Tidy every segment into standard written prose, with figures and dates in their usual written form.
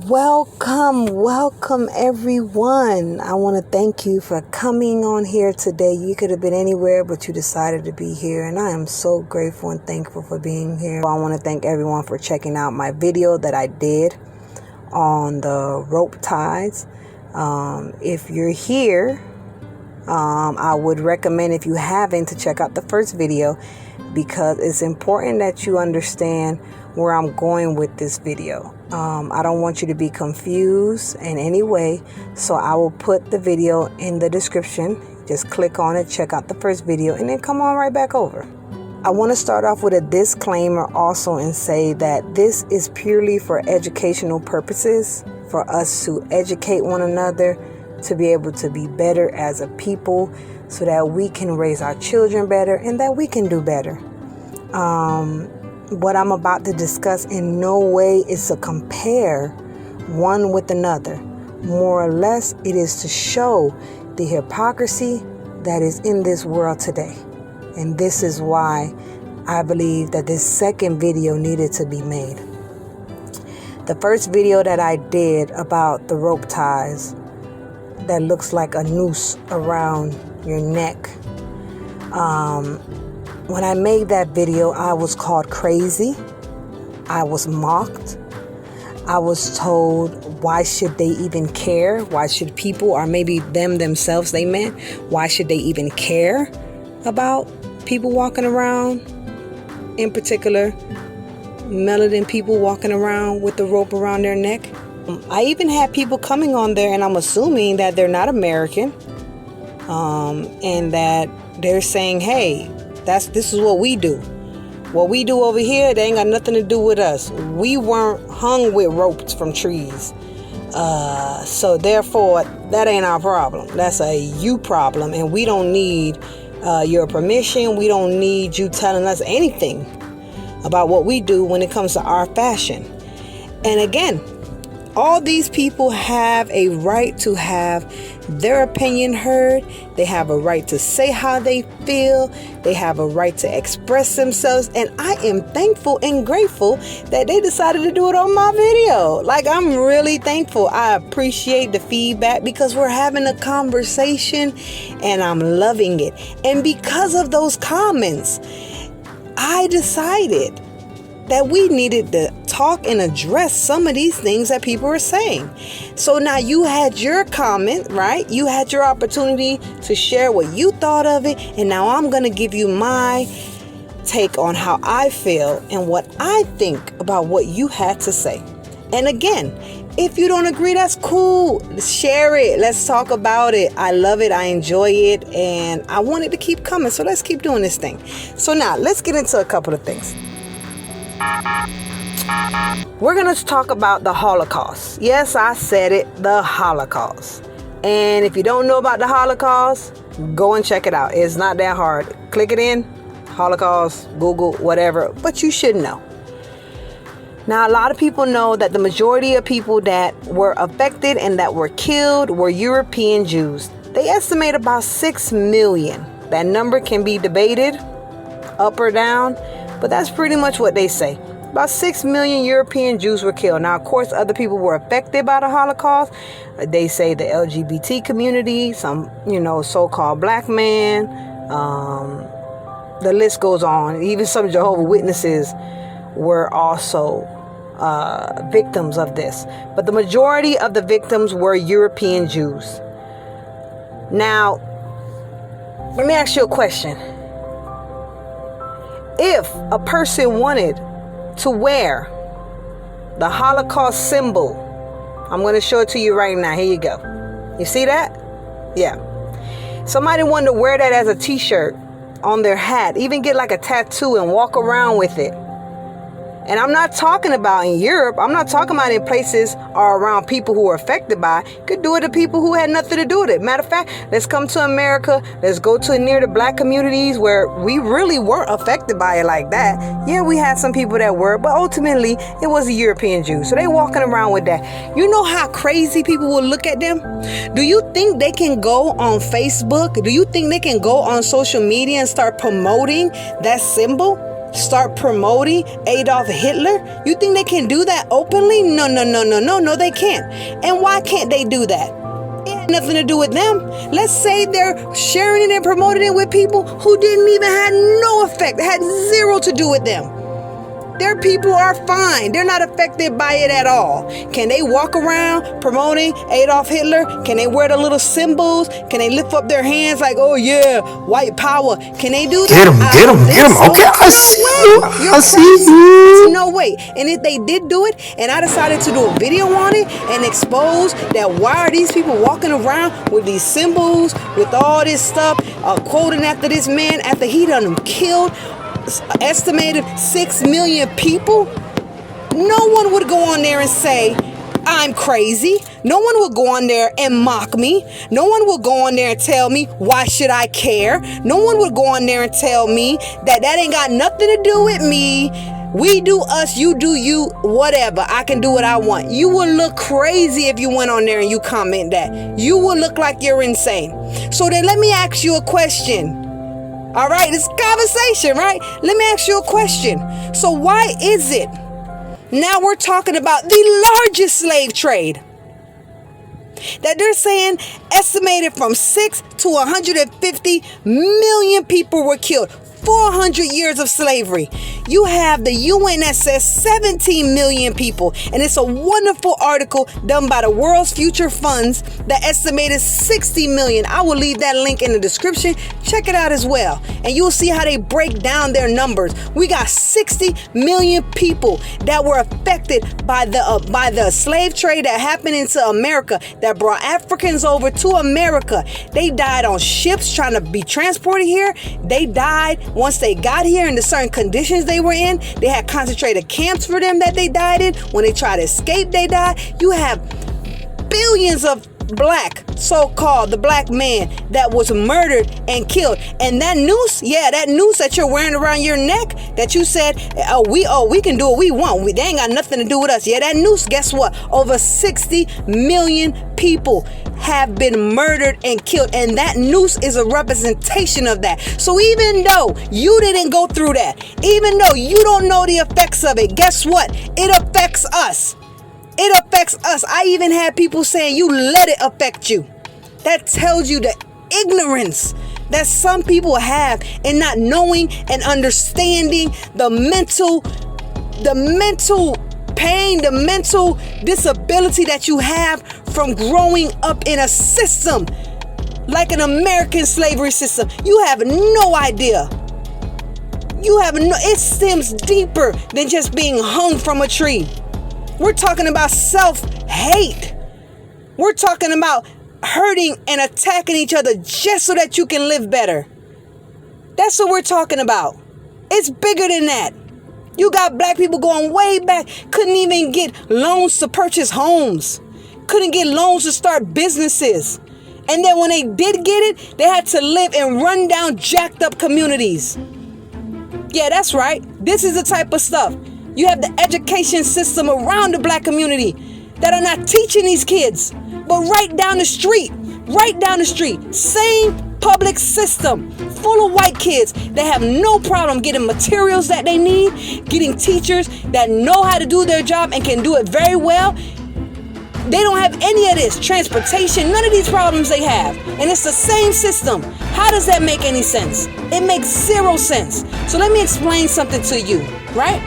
Welcome everyone. I want to thank you for coming on here today. You could have been anywhere, but you decided to be here, and I am so grateful and thankful for being here. I want to thank everyone for checking out my video that I did on the rope ties. If you're here, I would recommend, if you haven't, to check out the first video, because it's important that you understand where I'm going with this video. I don't want you to be confused in any way, so I will put the video in the description. Just click on it, check out the first video, and then come on right back over. I want to start off with a disclaimer also and say that this is purely for educational purposes, for us to educate one another, to be able to be better as a people, so that we can raise our children better and that we can do better. What I'm about to discuss in no way is to compare one with another. More or less, it is to show the hypocrisy that is in this world today. And this is why I believe that this second video needed to be made. The first video that I did about the rope ties that looks like a noose around your neck. When I made that video, I was called crazy. I was mocked. I was told, why should they even care? Why should people, or maybe themselves they meant, why should they even care about people walking around, in particular, melanin people walking around with the rope around their neck? I even had people coming on there, and I'm assuming that they're not American, and that they're saying, hey, this is what we do. What we do over here, they ain't got nothing to do with us. We weren't hung with ropes from trees. So therefore, that ain't our problem. That's a you problem, and we don't need your permission. We don't need you telling us anything about what we do when it comes to our fashion. And again, all these people have a right to have their opinion heard. They have a right to say how they feel. They have a right to express themselves. And I am thankful and grateful that they decided to do it on my video. Like, I'm really thankful. I appreciate the feedback, because we're having a conversation and I'm loving it. And because of those comments, I decided that we needed to talk and address some of these things that people are saying. So now you had your comment, right? You had your opportunity to share what you thought of it. And now I'm going to give you my take on how I feel and what I think about what you had to say. And again, if you don't agree, that's cool. Share it. Let's talk about it. I love it. I enjoy it. And I want it to keep coming. So let's keep doing this thing. So now let's get into a couple of things. We're going to talk about the Holocaust. Yes, I said it, the Holocaust. And if you don't know about the Holocaust, go and check it out. It's not that hard. Click it in, Holocaust, Google, whatever, but you should know. Now, a lot of people know that the majority of people that were affected and that were killed were European Jews. They estimate about 6 million. That number can be debated up or down, but that's pretty much what they say. About 6 million European Jews were killed. Now, of course, other people were affected by the Holocaust. They say the LGBT community, some, so-called black man. The list goes on. Even some Jehovah's Witnesses were also victims of this. But the majority of the victims were European Jews. Now, let me ask you a question. If a person wanted to wear the Holocaust symbol, I'm going to show it to you right now. Here you go. You see that? Yeah. Somebody wanted to wear that as a t-shirt on their hat, even get like a tattoo and walk around with it. And I'm not talking about in Europe. I'm not talking about in places or around people who are affected by it. Could do it to people who had nothing to do with it. Matter of fact, let's come to America. Let's go to near the black communities where we really weren't affected by it like that. Yeah, we had some people that were, but ultimately it was the European Jews. So they walking around with that. You know how crazy people will look at them? Do you think they can go on Facebook? Do you think they can go on social media and start promoting that symbol? start promoting Adolf Hitler? You think they can do that openly? No, they can't. And why can't they do that? It had nothing to do with them. Let's say they're sharing it and promoting it with people who didn't even have no effect. It had zero to do with them. Their people are fine. They're not affected by it at all. Can they walk around promoting Adolf Hitler? Can they wear the little symbols? Can they lift up their hands like, oh yeah, white power? Can they do that? Get him. So. Okay, I see you. No way. And if they did do it, and I decided to do a video on it and expose that, why are these people walking around with these symbols, with all this stuff, quoting after this man after he done killed estimated 6 million people? No one would go on there and say I'm crazy. No one will go on there and mock me. No one will go on there and tell me, why should I care? No one will go on there and tell me that ain't got nothing to do with me. We do us, you do you, whatever. I can do what I want. You will look crazy if you went on there and you comment that. You will look like you're insane. So then let me ask you a question. All right, it's conversation, right? Let me ask you a question. So why is it now we're talking about the largest slave trade that they're saying estimated from 6 to 150 million people were killed? 400 years of slavery. You have the UN that says 17 million people, and it's a wonderful article done by the World's Future Funds that estimated 60 million. I will leave that link in the description. Check it out as well, and you'll see how they break down their numbers. We got 60 million people that were affected by the slave trade that happened into America, that brought Africans over to America. They died on ships trying to be transported here. They died once they got here in the certain conditions they were in. They had concentrated camps for them that they died in. When they tried to escape, they died. You have billions of black, so-called the black man that was murdered and killed. And that noose, that noose that you're wearing around your neck, that you said, we can do what we want. They ain't got nothing to do with us. That noose, guess what? Over 60 million people have been murdered and killed, and that noose is a representation of that. So even though you didn't go through that, even though you don't know the effects of it, guess what? It affects us. It affects us. I even had people saying, you let it affect you. That tells you the ignorance that some people have in not knowing and understanding the mental pain, the mental disability that you have from growing up in a system like an American slavery system. You have no idea. It stems deeper than just being hung from a tree. We're talking about self-hate. We're talking about hurting and attacking each other just so that you can live better. That's what we're talking about. It's bigger than that. You got black people going way back, couldn't even get loans to purchase homes, couldn't get loans to start businesses. And then when they did get it, they had to live in rundown, jacked up communities. Yeah, that's right. This is the type of stuff. You have the education system around the black community that are not teaching these kids. But right down the street, same public system full of white kids that have no problem getting materials that they need, getting teachers that know how to do their job and can do it very well. They don't have any of this. Transportation, none of these problems they have. And it's the same system. How does that make any sense? It makes zero sense. So let me explain something to you, right?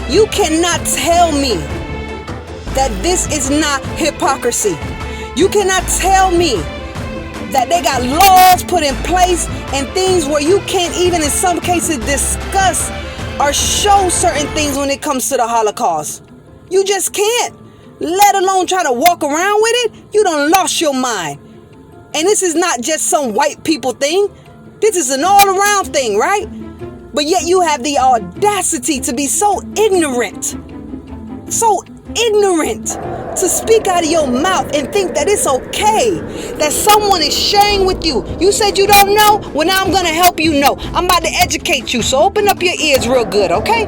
You cannot tell me that this is not hypocrisy. You cannot tell me that they got laws put in place and things where you can't even in some cases discuss or show certain things when it comes to the Holocaust. You just can't. Let alone try to walk around with it. You done lost your mind. And this is not just some white people thing. This is an all-around thing, right? But yet you have the audacity to be so ignorant to speak out of your mouth and think that it's okay, that someone is sharing with you. You said you don't know? Well, now I'm going to help you know. I'm about to educate you, so open up your ears real good, okay?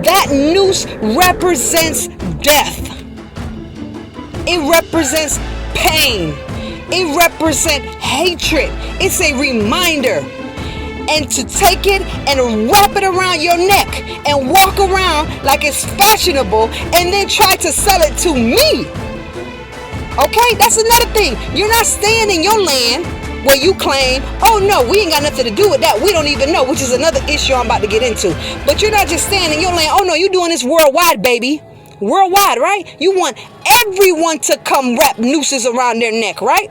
That noose represents death. It represents pain. It represents hatred. It's a reminder. and to take it and wrap it around your neck and walk around like it's fashionable and then try to sell it to me. Okay, that's another thing. You're not staying in your land where you claim, oh no, we ain't got nothing to do with that. We don't even know, which is another issue I'm about to get into. But you're not just staying in your land. Oh no, you're doing this worldwide, baby. Worldwide, right? You want everyone to come wrap nooses around their neck, right?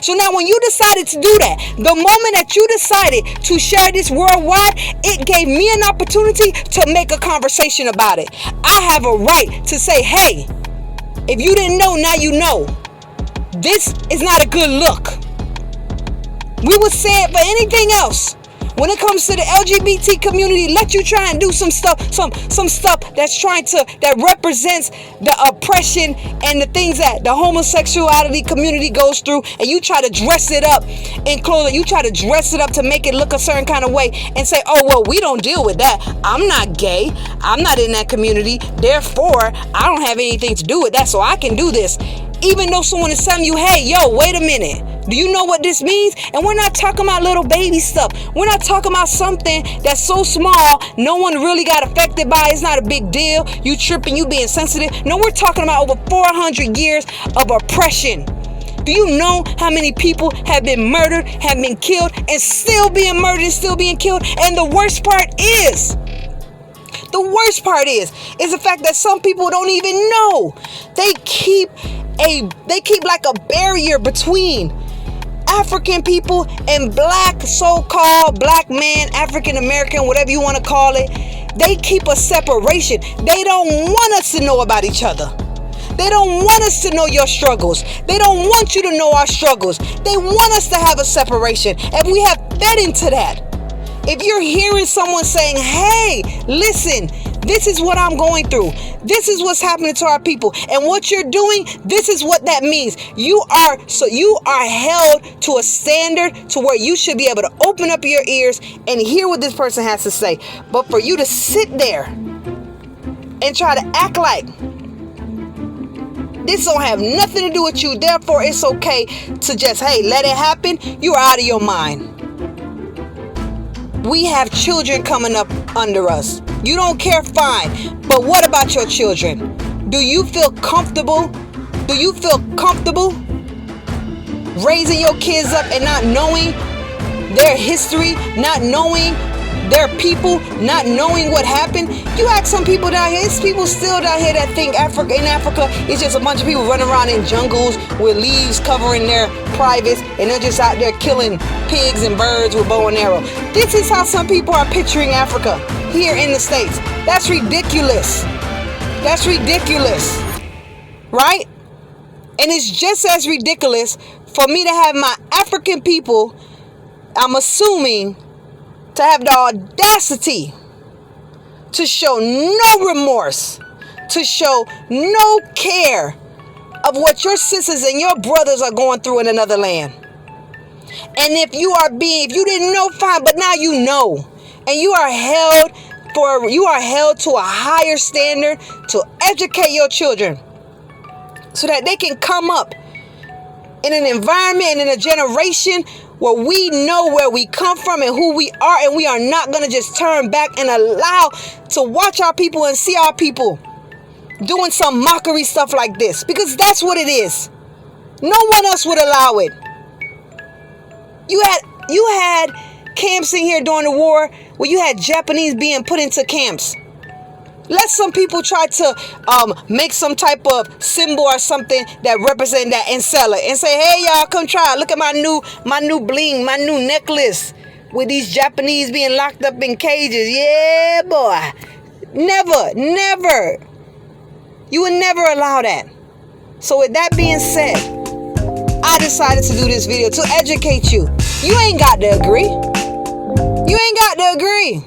So now when you decided to do that, the moment that you decided to share this worldwide, it gave me an opportunity to make a conversation about it. I have a right to say, hey, if you didn't know, now you know. This is not a good look. We would say it for anything else. When it comes to the LGBT community, let you try and do some stuff that represents the oppression and the things that the homosexuality community goes through, and you try to dress it up in clothing. You try to dress it up to make it look a certain kind of way and say, oh, well, we don't deal with that. I'm not gay. I'm not in that community. Therefore, I don't have anything to do with that, so I can do this. Even though someone is telling you, hey, yo, wait a minute. Do you know what this means? And we're not talking about little baby stuff. We're not talking about something that's so small, no one really got affected by it. It's not a big deal. You tripping, you being sensitive. No, we're talking about over 400 years of oppression. Do you know how many people have been murdered, have been killed, and still being murdered and still being killed? And the worst part is the fact that some people don't even know. They keep like a barrier between African people and black, so-called black man, African American, whatever you want to call it. They keep a separation. They don't want us to know about each other. They don't want us to know your struggles. They don't want you to know our struggles. They want us to have a separation. And we have fed into that. If you're hearing someone saying, hey, listen, this is what I'm going through. This is what's happening to our people. And what you're doing, this is what that means. You are held to a standard to where you should be able to open up your ears and hear what this person has to say. But for you to sit there and try to act like this don't have nothing to do with you, therefore it's okay to just, hey, let it happen, you're out of your mind. We have children coming up under us. You don't care, fine. But what about your children? Do you feel comfortable? Do you feel comfortable raising your kids up and not knowing their history, not knowing their people, not knowing what happened? You ask some people down here, it's people still down here that think in Africa, it's just a bunch of people running around in jungles with leaves covering their privates, and they're just out there killing pigs and birds with bow and arrow. This is how some people are picturing Africa here in the States. That's ridiculous. That's ridiculous. Right? And it's just as ridiculous for me to have my African people, I'm assuming, to have the audacity to show no remorse, to show no care of what your sisters and your brothers are going through in another land. And if you didn't know, fine, but now you know. And you are held to a higher standard to educate your children so that they can come up in an environment and in a generation where we know where we come from and who we are, and we are not going to just turn back and allow to watch our people and see our people doing some mockery stuff like this, because that's what it is. No one else would allow it. You had camps in here during the war where you had Japanese being put into camps. Let some people try to make some type of symbol or something that represent that and sell it and say, hey, y'all, come try it. Look at my new bling, my new necklace with these Japanese being locked up in cages. Yeah, boy. Never. You would never allow that. So with that being said, I decided to do this video to educate you. You ain't got to agree. You ain't got to agree.